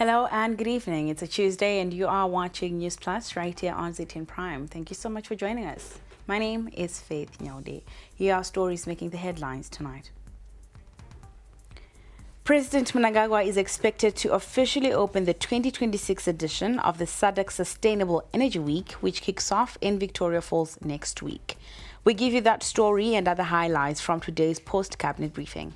Hello and good evening. It's a Tuesday and you are watching Newsplus right here on ZTN Prime. Thank you so much for joining us. My name is Faith Nyode. Here are stories making the headlines tonight. President Mnangagwa is expected to officially open the 2026 edition of the SADC Sustainable Energy Week, which kicks off in Victoria Falls next week. We give you that story and other highlights from today's post-cabinet briefing.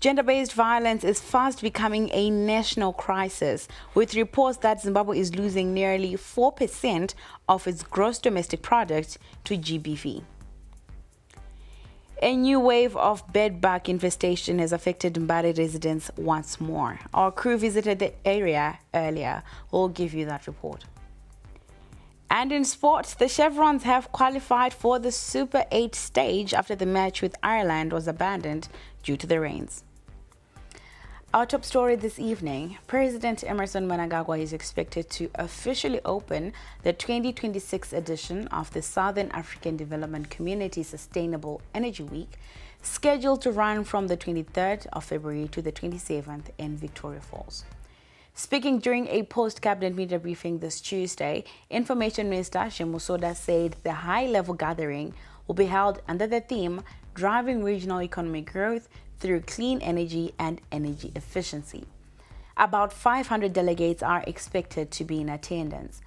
Gender-based violence is fast becoming a national crisis, with reports that Zimbabwe is losing nearly 4% of its gross domestic product to GBV. A new wave of bedbug infestation has affected Mbari residents once more. Our crew visited the area earlier. We'll give you that report. And in sports, the Chevrons have qualified for the Super 8 stage after the match with Ireland was abandoned due to the rains. Our top story this evening, President Emmerson Mnangagwa is expected to officially open the 2026 edition of the Southern African Development Community Sustainable Energy Week, scheduled to run from the 23rd of February to the 27th in Victoria Falls. Speaking during a post-cabinet media briefing this Tuesday, Information Minister Shemusoda said the high-level gathering will be held under the theme Driving Regional Economic Growth through clean energy and energy efficiency. About 500 delegates are expected to be in attendance.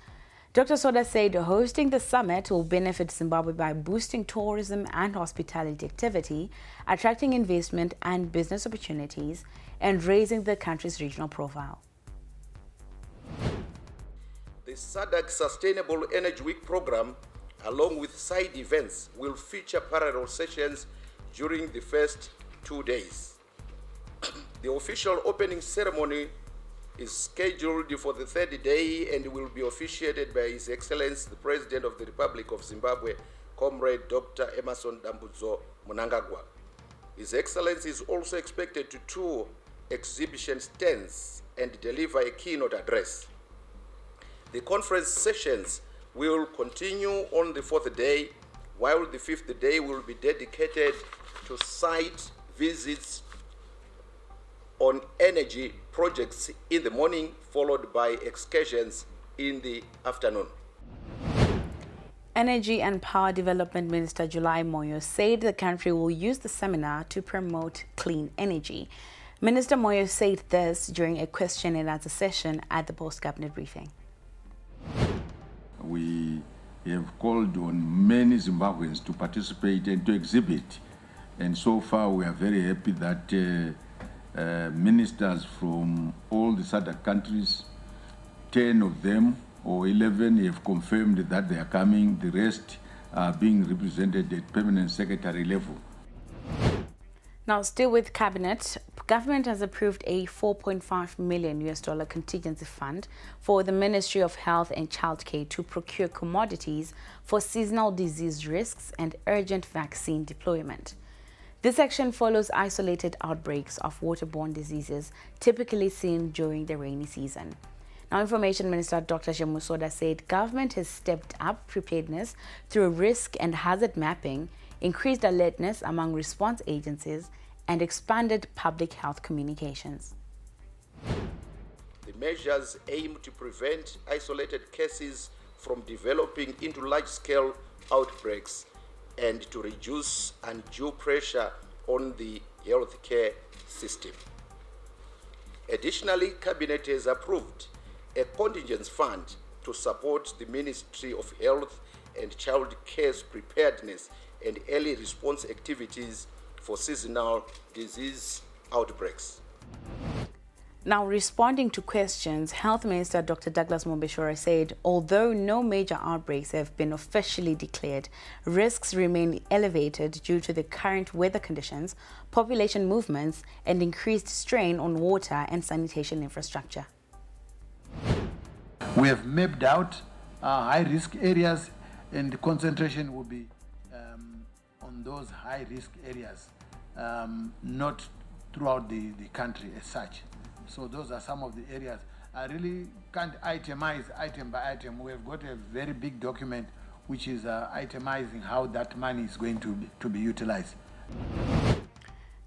Dr. Soda said hosting the summit will benefit Zimbabwe by boosting tourism and hospitality activity, attracting investment and business opportunities, and raising the country's regional profile. The SADC Sustainable Energy Week program, along with side events, will feature parallel sessions during the first 2 days. The official opening ceremony is scheduled for the third day and will be officiated by His Excellency the President of the Republic of Zimbabwe, Comrade Dr. Emmerson Dambudzo Mnangagwa. His Excellency is also expected to tour exhibition stands and deliver a keynote address. The conference sessions will continue on the fourth day, while the fifth day will be dedicated to site visits on energy projects in the morning, followed by excursions in the afternoon. Energy and Power Development Minister July Moyo said the country will use the seminar to promote clean energy. Minister Moyo said this during a question and answer session at the post-cabinet briefing. We have called on many Zimbabweans to participate and to exhibit. And so far, we are very happy that ministers from all the SADC countries, 10 of them or 11 have confirmed that they are coming. The rest are being represented at permanent secretary level. Now, still with cabinet, government has approved a $4.5 million contingency fund for the Ministry of Health and Childcare to procure commodities for seasonal disease risks and urgent vaccine deployment. This action follows isolated outbreaks of waterborne diseases typically seen during the rainy season. Now, Information Minister Dr. Shemusoda said government has stepped up preparedness through risk and hazard mapping, increased alertness among response agencies, and expanded public health communications. The measures aim to prevent isolated cases from developing into large-scale outbreaks and to reduce undue pressure on the healthcare system. Additionally, Cabinet has approved a contingency fund to support the Ministry of Health and Child Care's preparedness and early response activities for seasonal disease outbreaks. Now, responding to questions, Health Minister Dr. Douglas Mombeshora said although no major outbreaks have been officially declared, risks remain elevated due to the current weather conditions, population movements, and increased strain on water and sanitation infrastructure. We have mapped out high-risk areas, and the concentration will be on those high-risk areas, not throughout the country as such. So those are some of the areas. I really can't itemize item by item. We have got a very big document which is itemizing how that money is going to be utilized.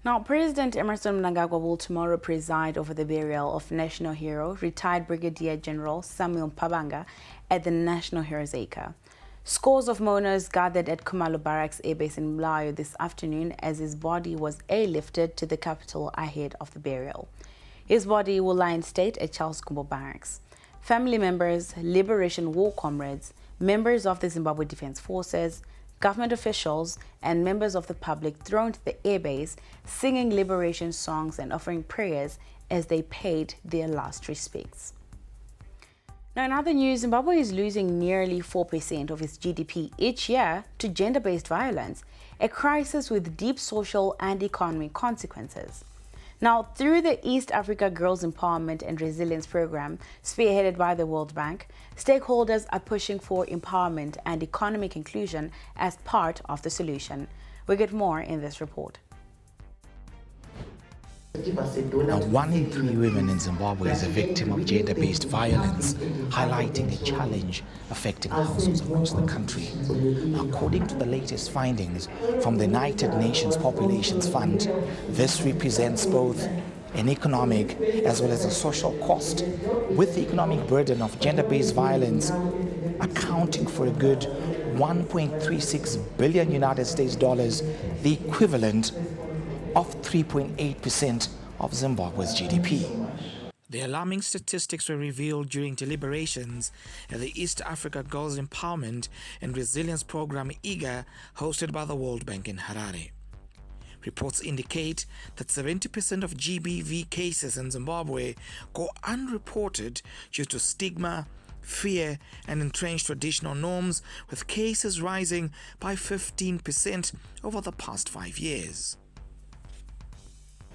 Now, President Emerson Mnangagwa will tomorrow preside over the burial of national hero, retired Brigadier General Samuel Pabanga at the National Heroes Acre. Scores of mourners gathered at Kumalo Barracks Air Base in Mlayo this afternoon as his body was airlifted to the capital ahead of the burial. His body will lie in state at Charles Kumbo Barracks. Family members, Liberation War comrades, members of the Zimbabwe Defense Forces, government officials and members of the public thronged to the airbase, singing liberation songs and offering prayers as they paid their last respects. Now, in other news, Zimbabwe is losing nearly 4% of its GDP each year to gender-based violence, a crisis with deep social and economic consequences. Now, through the East Africa Girls Empowerment and Resilience Program, spearheaded by the World Bank, stakeholders are pushing for empowerment and economic inclusion as part of the solution. We get more in this report. Now, 1 in 3 women in Zimbabwe is a victim of gender-based violence, highlighting a challenge affecting households across the country. According to the latest findings from the United Nations Populations Fund, this represents both an economic as well as a social cost, with the economic burden of gender-based violence accounting for a good $1.36 billion United States dollars, the equivalent of 3.8% of Zimbabwe's GDP. The alarming statistics were revealed during deliberations at the East Africa Girls Empowerment and Resilience Program (IGA) hosted by the World Bank in Harare. Reports indicate that 70% of GBV cases in Zimbabwe go unreported due to stigma, fear, and entrenched traditional norms, with cases rising by 15% over the past 5 years.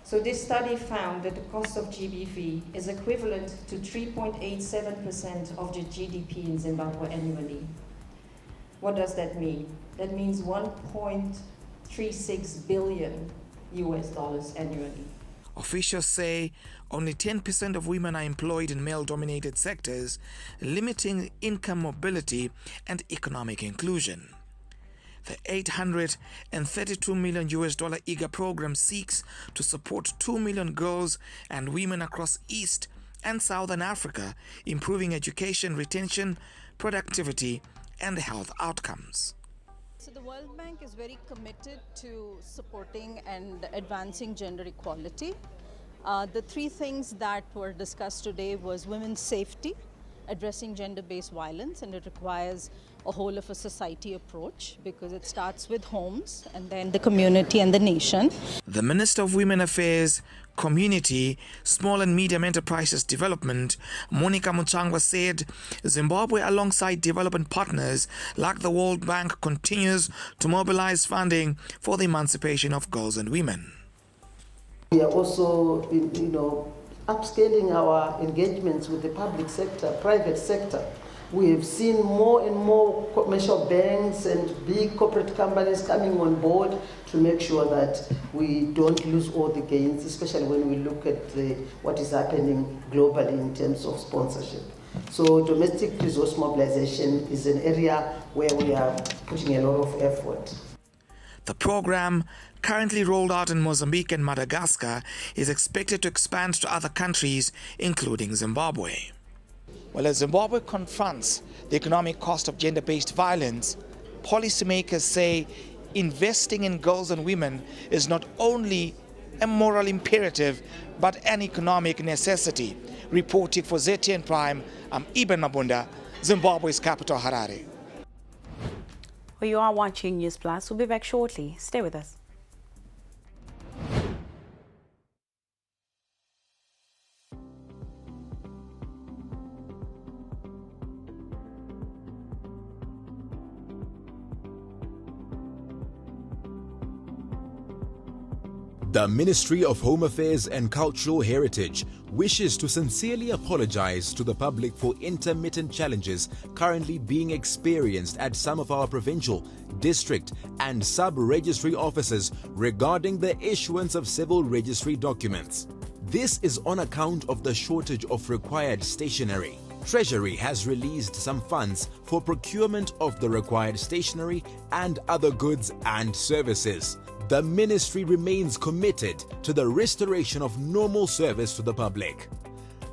So this study found that the cost of GBV is equivalent to 3.87% of the GDP in Zimbabwe annually. What does that mean? That means $1.36 billion annually. Officials say only 10% of women are employed in male-dominated sectors, limiting income mobility and economic inclusion. The $832 million IGA program seeks to support 2 million girls and women across East and Southern Africa, improving education, retention, productivity, and health outcomes. So the World Bank is very committed to supporting and advancing gender equality. The 3 things that were discussed today was women's safety, addressing gender-based violence, and it requires a whole of a society approach because it starts with homes and then the community and the nation. The Minister of Women Affairs, Community, Small and Medium Enterprises Development, Monica Muchangwa, said Zimbabwe, alongside development partners like the World Bank, continues to mobilize funding for the emancipation of girls and women. We are also, upscaling our engagements with the public sector, private sector. We have seen more and more commercial banks and big corporate companies coming on board to make sure that we don't lose all the gains, especially when we look at what is happening globally in terms of sponsorship. So domestic resource mobilization is an area where we are putting a lot of effort. The program, currently rolled out in Mozambique and Madagascar, is expected to expand to other countries, including Zimbabwe. Well, as Zimbabwe confronts the economic cost of gender-based violence, policymakers say investing in girls and women is not only a moral imperative, but an economic necessity. Reporting for ZTN Prime, I'm Eben Mabunda, Zimbabwe's capital, Harare. Well, you are watching Newsplus. We'll be back shortly. Stay with us. The Ministry of Home Affairs and Cultural Heritage wishes to sincerely apologize to the public for intermittent challenges currently being experienced at some of our provincial, district and sub-registry offices regarding the issuance of civil registry documents. This is on account of the shortage of required stationery. Treasury has released some funds for procurement of the required stationery and other goods and services. the ministry remains committed to the restoration of normal service to the public.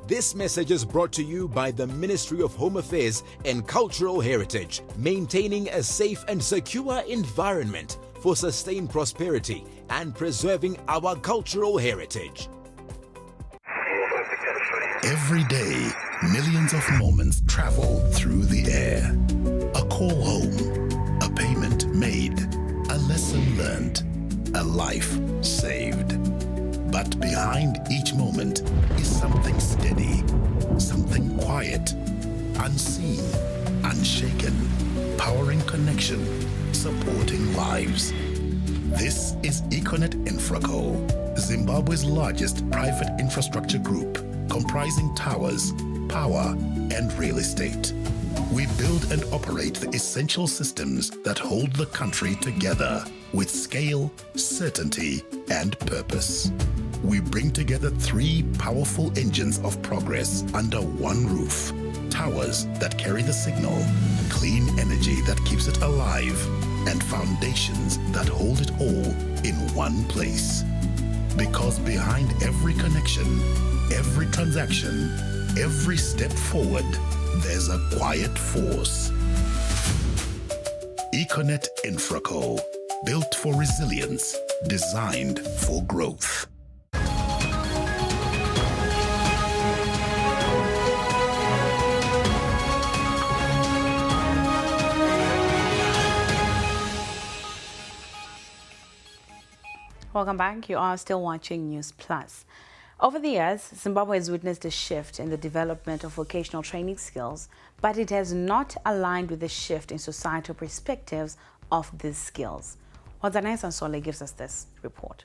This message is brought to you by the Ministry of Home Affairs and Cultural Heritage, maintaining a safe and secure environment for sustained prosperity and preserving our cultural heritage. Every day, millions of moments travel through the air. A call home, a payment made, a lesson learned, a life saved. But behind each moment is something steady, something quiet, unseen, unshaken, powering connection, supporting lives. This is Econet Infraco, Zimbabwe's largest private infrastructure group, comprising towers, power, and real estate. We build and operate the essential systems that hold the country together with scale, certainty, and purpose. We bring together three powerful engines of progress under one roof. Towers that carry the signal, clean energy that keeps it alive, and foundations that hold it all in one place. Because behind every connection, every transaction, every step forward, there's a quiet force. Econet Infraco, built for resilience, designed for growth. Welcome back. You are still watching Newsplus. Over the years, Zimbabwe has witnessed a shift in the development of vocational training skills, but it has not aligned with the shift in societal perspectives of these skills. Wadzanai Sansole gives us this report.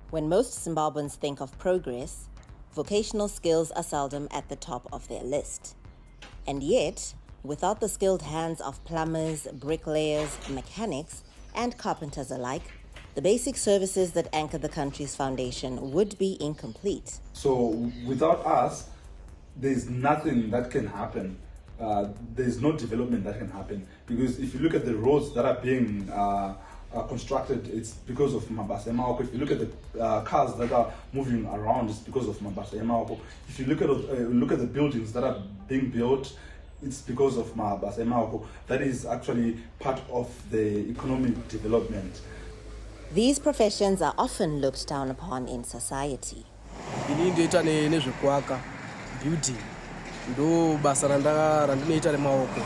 When most Zimbabweans think of progress, vocational skills are seldom at the top of their list. And yet, without the skilled hands of plumbers, bricklayers, mechanics, and carpenters alike, the basic services that anchor the country's foundation would be incomplete. So without us, there's nothing that can happen. There's no development that can happen. Because if you look at the roads that are being constructed, it's because of Mabasa Emaoko. If you look at the cars that are moving around, it's because of Mabasa Emaoko. If you look at the buildings that are being built, it's because of Mabasa Emaoko. That is actually part of the economic development. These professions are often looked down upon in society. Beauty ndo basa randinoita remaoko.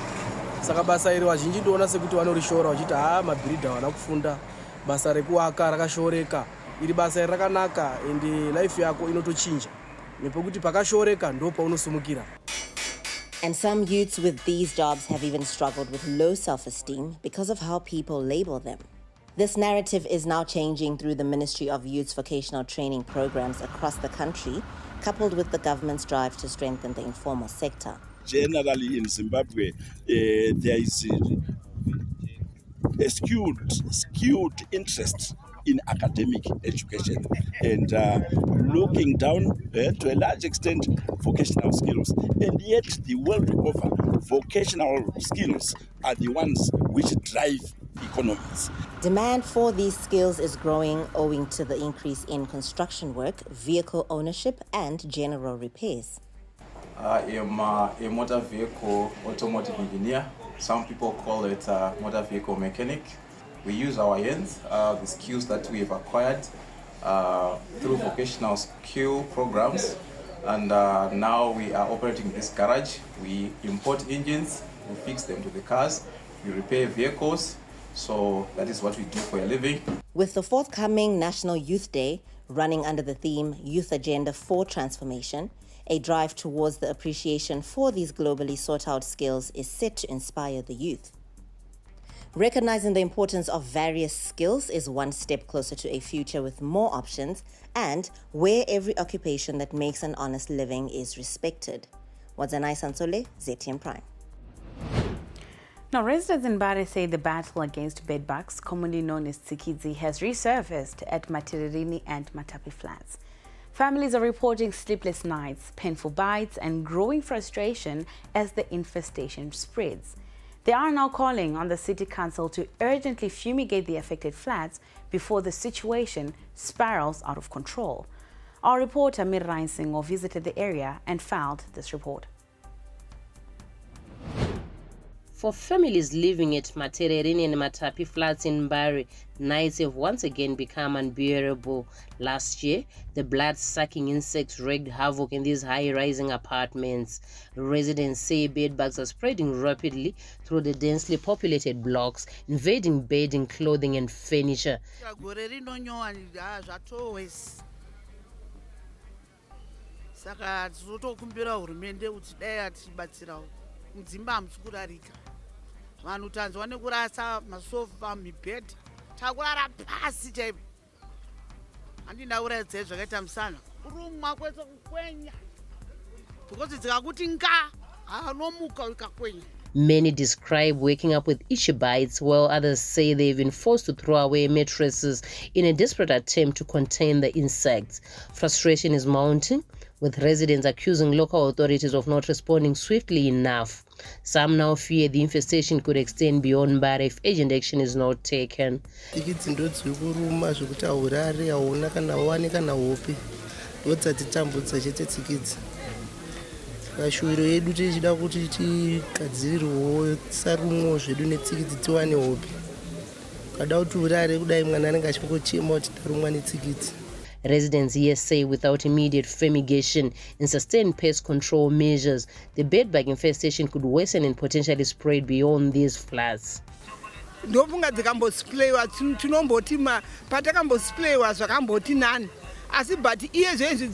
Saka basa iri vazhinji ndoona sekuti vanorishora vachiti mabhiridha vana kufunda. Basa rekuaka rakashoreka. Iri basa rakanaka ende life yako inotochinja. Nepekuti pakashoreka ndo paunosumukira. And some youths with these jobs have even struggled with low self-esteem because of how people label them. This narrative is now changing through the Ministry of Youth's vocational training programs across the country, coupled with the government's drive to strengthen the informal sector. Generally in Zimbabwe, there is a skewed interest in academic education and looking down to a large extent vocational skills. And yet the world over, vocational skills are the ones which drive economies. Demand for these skills is growing owing to the increase in construction work, vehicle ownership, and general repairs. I'm a motor vehicle automotive engineer. Some people call it a motor vehicle mechanic. We use our hands, the skills that we have acquired through vocational skill programs. And now we are operating this garage. We import engines, we fix them to the cars, we repair vehicles. So that is what we do for a living. With the forthcoming National Youth Day running under the theme Youth Agenda for Transformation, a drive towards the appreciation for these globally sought-out skills is set to inspire the youth. Recognizing the importance of various skills is one step closer to a future with more options and where every occupation that makes an honest living is respected. Wadzanai Sansole, ZTM Prime. Now, residents in Bari say the battle against bedbugs, commonly known as tsikidzi, has resurfaced at Matiririni and Matapi flats. Families are reporting sleepless nights, painful bites, and growing frustration as the infestation spreads. They are now calling on the City Council to urgently fumigate the affected flats before the situation spirals out of control. Our reporter Mirrain Singo visited the area and filed this report. For families living at Matererini and Matapi flats in Mbari, nights have once again become unbearable. Last year, the blood-sucking insects wreaked havoc in these high-rising apartments. Residents say bedbugs are spreading rapidly through the densely populated blocks, invading bedding, clothing and furniture. Saka tizotokumbira hurumende kuti dai atibatsirawo mudzimba hamusikurarika vanhu tanzwa nekurasa masofa mibhedha takurara pasi chaipo handina uraidzai zvakaita musana kurumwa kwese kukwenya because dzikakuti nga hanomuka ukakwenya. Many describe waking up with itchy bites, while others say they've been forced to throw away mattresses in a desperate attempt to contain the insects. Frustration is mounting, with residents accusing local authorities of not responding swiftly enough. Some now fear the infestation could extend beyond Mbare if urgent action is not taken. Kashuviro yedu tichida kuti tigadzirirwewo tisarumwa zvedu netsikidzi tiwane hope. Kada kuti urare kudai mwana anenge achingochema kuti tarumwa netsikidzi. Residents here say without immediate fumigation and sustained pest control measures, the bedbug infestation could worsen and potentially spread beyond these flats. Ndofunga dzikambosplayiwa tinomboti patakambosplayiwa zvakamboti nani asi but iye zvezvi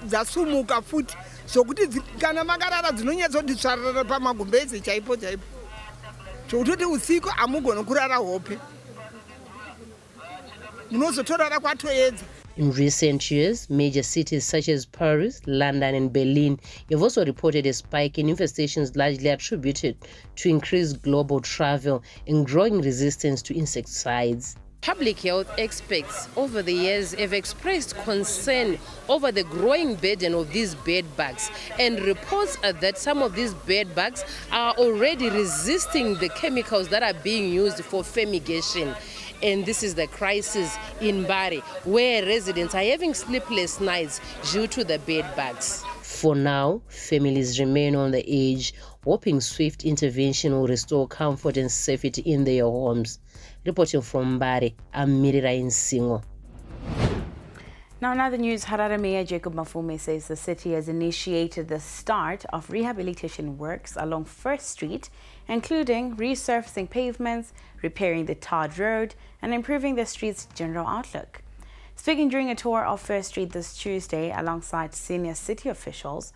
dzasumuka futi zvokuti kana makarara dzinonyatsoti tsvarara pamagumbezi chaipo chaipo zvokutoti usiku hamugoni kurara hope munozotorara kwatoedza. In recent years, major cities such as Paris, London and Berlin have also reported a spike in infestations largely attributed to increased global travel and growing resistance to insecticides. Public health experts over the years have expressed concern over the growing burden of these bedbugs, and reports are that some of these bedbugs are already resisting the chemicals that are being used for fumigation. And this is the crisis in Mbare, where residents are having sleepless nights due to the bedbugs. For now, families remain on the edge, hoping swift intervention will restore comfort and safety in their homes. Reporting from Mbare, I'm Mirrain Singo. Now, in other news, Harare Mayor Jacob Mafume says the city has initiated the start of rehabilitation works along First Street, including resurfacing pavements, repairing the tarred road, and improving the street's general outlook. Speaking during a tour of First Street this Tuesday alongside senior city officials,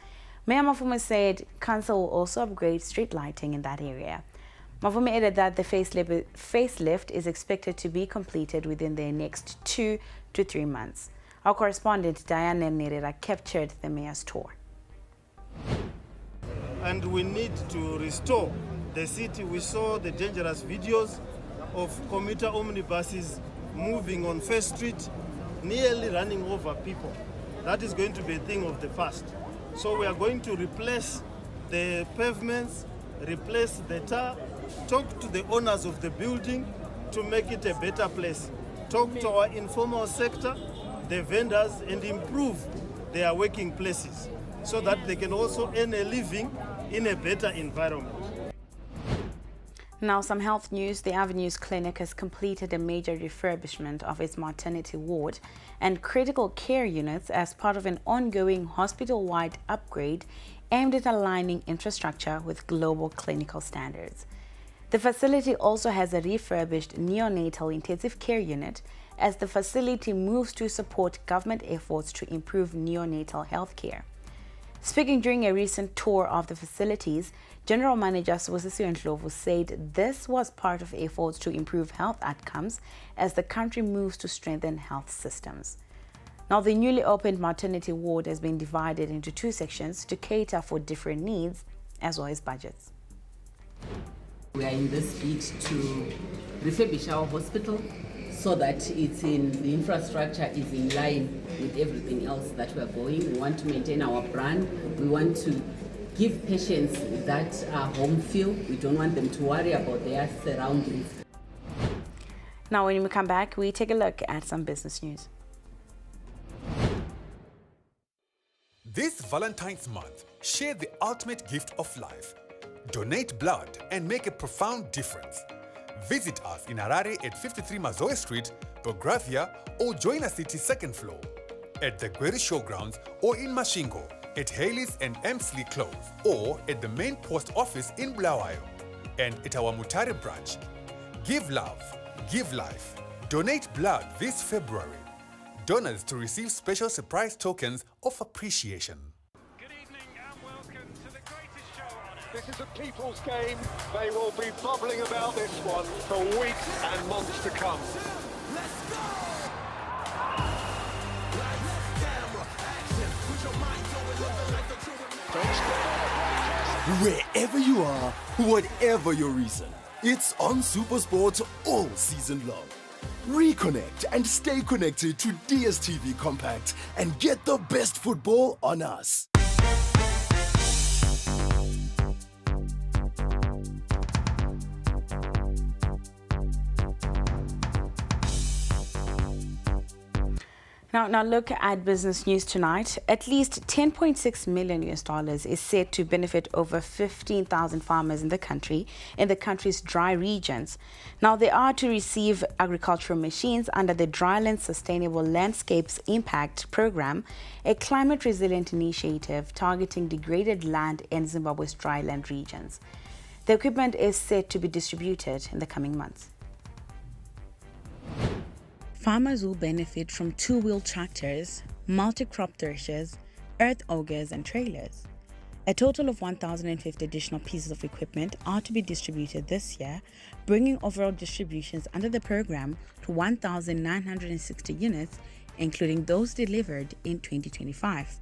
Mayor Mafume said council will also upgrade street lighting in that area. Mafume added that the facelift is expected to be completed within the next 2 to 3 months. Our correspondent Diane Nerera captured the mayor's tour. And we need to restore the city. We saw the dangerous videos of commuter omnibuses moving on First Street, nearly running over people. That is going to be a thing of the past. So we are going to replace the pavements, replace the tar, talk to the owners of the building to make it a better place, talk to our informal sector, the vendors, and improve their working places so that they can also earn a living in a better environment. Now, some health news. The Avenues Clinic has completed a major refurbishment of its maternity ward and critical care units as part of an ongoing hospital-wide upgrade aimed at aligning infrastructure with global clinical standards. The facility also has a refurbished neonatal intensive care unit as the facility moves to support government efforts to improve neonatal health care. Speaking during a recent tour of the facilities, General Manager Swasisiwe Ndlovu said this was part of efforts to improve health outcomes as the country moves to strengthen health systems. Now, the newly opened maternity ward has been divided into 2 sections to cater for different needs as well as budgets. We are in this bid to refurbish our hospital so that the infrastructure is in line with everything else that we are going. We want to maintain our brand. We want to give patients that home feel. We don't want them to worry about their surroundings. Now, when we come back, we take a look at some business news. This Valentine's month, share the ultimate gift of life. Donate blood and make a profound difference. Visit us in Harare at 53 Mazoe Street, Belgravia, or join us at the second floor, at the Gweri Showgrounds, or in Mashingo, at Haley's and Emsley Close, or at the main post office in Bulawayo, and at our Mutare branch. Give love, give life. Donate blood this February. Donors to receive special surprise tokens of appreciation. This is a people's game. They will be bubbling about this one for weeks and months to come. Wherever you are, whatever your reason, it's on SuperSport all season long. Reconnect and stay connected to DSTV Compact and get the best football on us. Now look at business news tonight. At least $10.6 million is said to benefit over 15,000 farmers in the country's dry regions. Now they are to receive agricultural machines under the Dryland Sustainable Landscapes Impact Program, a climate resilient initiative targeting degraded land in Zimbabwe's dryland regions. The equipment is said to be distributed in the coming months. Farmers will benefit from two-wheel tractors, multi-crop threshers, earth augers and trailers. A total of 1,050 additional pieces of equipment are to be distributed this year, bringing overall distributions under the program to 1,960 units, including those delivered in 2025.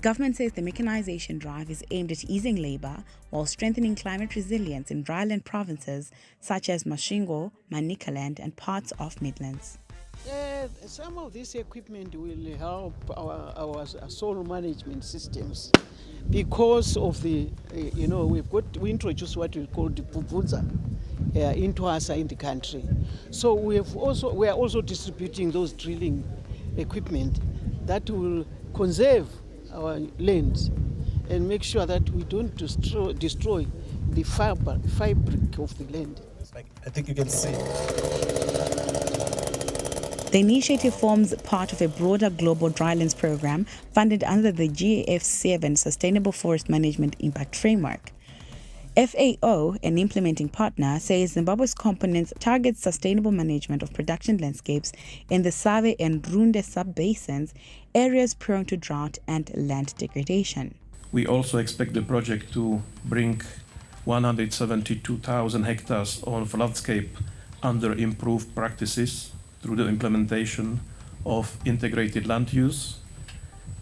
Government says the mechanization drive is aimed at easing labor while strengthening climate resilience in dryland provinces such as Mashingo, Manicaland and parts of Midlands. Some of this equipment will help our soil management systems because of the, we introduced what we call the Bubudza into us in the country. So we are also distributing those drilling equipment that will conserve our lands and make sure that we don't destroy the fabric of the land. I think you can see. The initiative forms part of a broader global drylands program funded under the GAF7 Sustainable Forest Management Impact Framework. FAO, an implementing partner, says Zimbabwe's components target sustainable management of production landscapes in the Save and Runde sub-basins, areas prone to drought and land degradation. We also expect the project to bring 172,000 hectares of landscape under improved practices through the implementation of integrated land use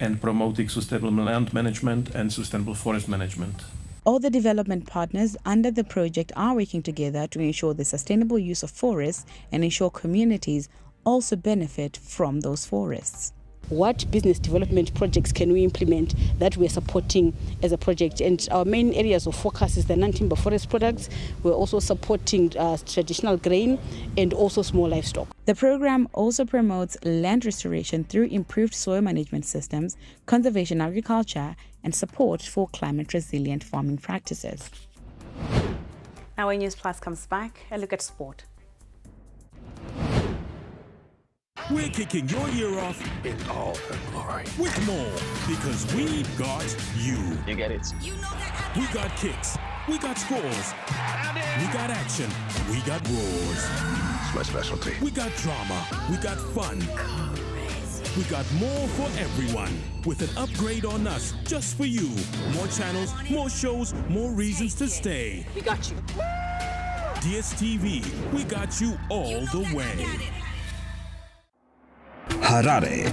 and promoting sustainable land management and sustainable forest management. All the development partners under the project are working together to ensure the sustainable use of forests and ensure communities also benefit from those forests. What business development projects can we implement that we're supporting as a project? And our main areas of focus is the non-timber forest products. We're also supporting traditional grain and also small livestock. The program also promotes land restoration through improved soil management systems, conservation agriculture, and support for climate resilient farming practices. Now when Newsplus comes back, a look at sport. We're kicking your year off in all her glory with more because we got you. You get it? We got kicks. We got scores. We got action. We got roars. It's my specialty. We got drama. We got fun. We got more for everyone with an upgrade on us just for you. More channels, more shows, more reasons to stay. We got you. DSTV, we got you all the way. Harare,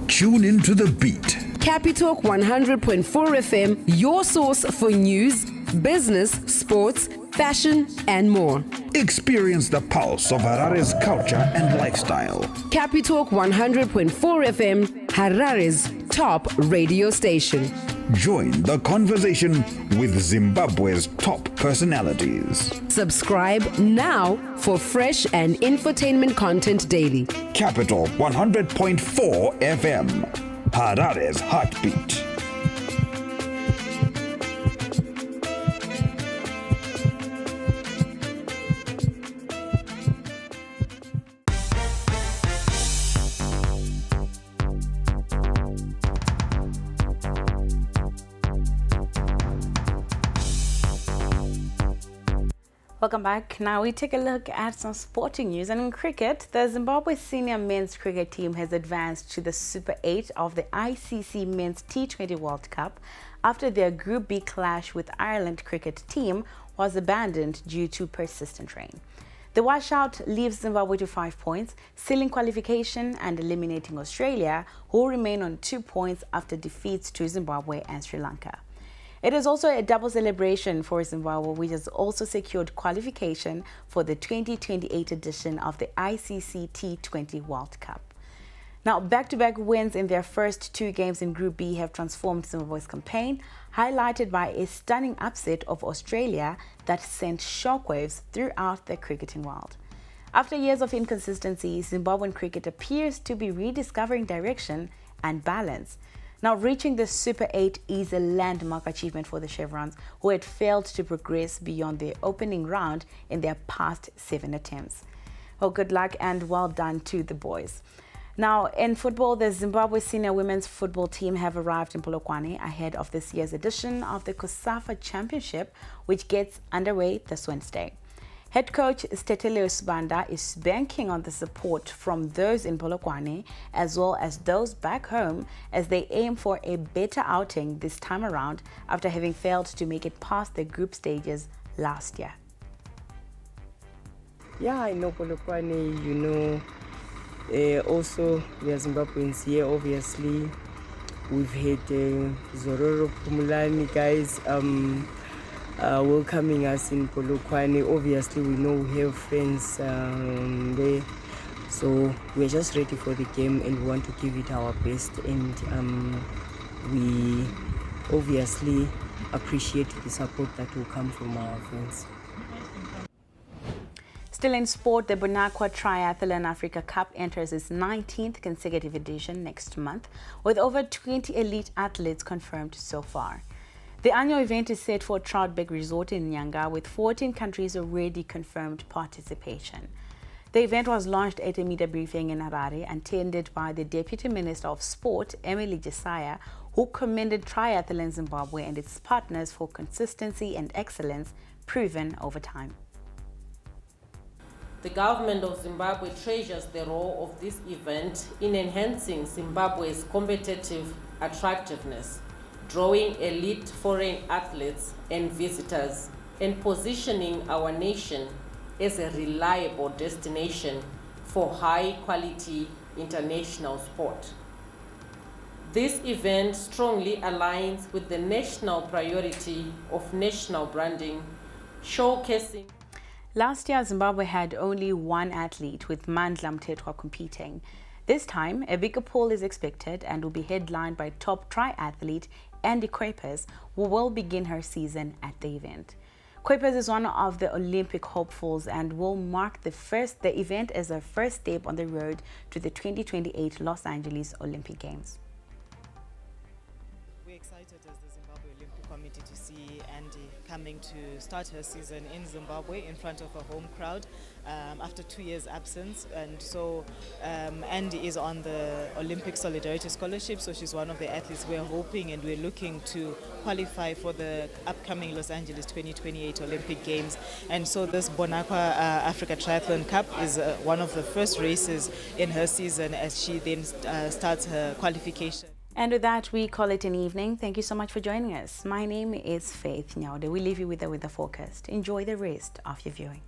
tune into the beat. Capitalk 100.4 FM, your source for news, business, sports, fashion, and more. Experience the pulse of Harare's culture and lifestyle. Capitalk 100.4 FM, Harare's top radio station. Join the conversation with Zimbabwe's top personalities. Subscribe now for fresh and infotainment content daily. Capital 100.4 FM, Harare's heartbeat. Welcome back. Now we take a look at some sporting news. And in cricket, the Zimbabwe senior men's cricket team has advanced to the Super 8 of the ICC Men's T20 World Cup after their Group B clash with Ireland cricket team was abandoned due to persistent rain. The washout leaves Zimbabwe to 5 points, sealing qualification and eliminating Australia, who remain on 2 points after defeats to Zimbabwe and Sri Lanka. It is also a double celebration for Zimbabwe, which has also secured qualification for the 2028 edition of the ICC T20 World Cup. Now, back-to-back wins in their first 2 games in Group B have transformed Zimbabwe's campaign, highlighted by a stunning upset of Australia that sent shockwaves throughout the cricketing world. After years of inconsistency, Zimbabwean cricket appears to be rediscovering direction and balance. Now, reaching the Super 8 is a landmark achievement for the Chevrons, who had failed to progress beyond their opening round in their past 7 attempts. Well, good luck and well done to the boys. Now, in football, the Zimbabwe senior women's football team have arrived in Polokwane ahead of this year's edition of the COSAFA Championship, which gets underway this Wednesday. Head coach Stetele Sibanda is banking on the support from those in Polokwane as well as those back home as they aim for a better outing this time around after having failed to make it past the group stages last year. Yeah, I know Polokwane, also we are Zimbabweans here, obviously. We've had Zororo Pumulani guys welcoming us in Polokwane. Obviously, we know we have friends there, so we're just ready for the game and we want to give it our best. And we obviously appreciate the support that will come from our friends. Still in sport, the Bonacqua Triathlon Africa Cup enters its 19th consecutive edition next month, with over 20 elite athletes confirmed so far. The annual event is set for Troutbeck Resort in Nyanga, with 14 countries already confirmed participation. The event was launched at a media briefing in Harare, attended by the Deputy Minister of Sport, Emily Jesiah, who commended Triathlon Zimbabwe and its partners for consistency and excellence proven over time. The government of Zimbabwe treasures the role of this event in enhancing Zimbabwe's competitive attractiveness, drawing elite foreign athletes and visitors, and positioning our nation as a reliable destination for high-quality international sport. This event strongly aligns with the national priority of national branding, showcasing. Last year, Zimbabwe had only 1 athlete, with Mandla Mthethwa competing. This time, a bigger pool is expected and will be headlined by top triathlete Andy Kuipers, who will begin her season at the event. Kuipers is one of the Olympic hopefuls and will mark the event as her first step on the road to the 2028 Los Angeles Olympic Games. We're excited as the Zimbabwe Olympic Committee to see Andy coming to start her season in Zimbabwe in front of a home crowd after 2 years absence. And so Andy is on the Olympic Solidarity Scholarship, so she's one of the athletes we're hoping and we're looking to qualify for the upcoming Los Angeles 2028 Olympic Games. And so this Bonacqua Africa Triathlon Cup is one of the first races in her season as she then starts her qualification. And with that, we call it an evening. Thank you so much for joining us. My name is Faith Nyaude. We leave you with the weather forecast. Enjoy the rest of your viewing.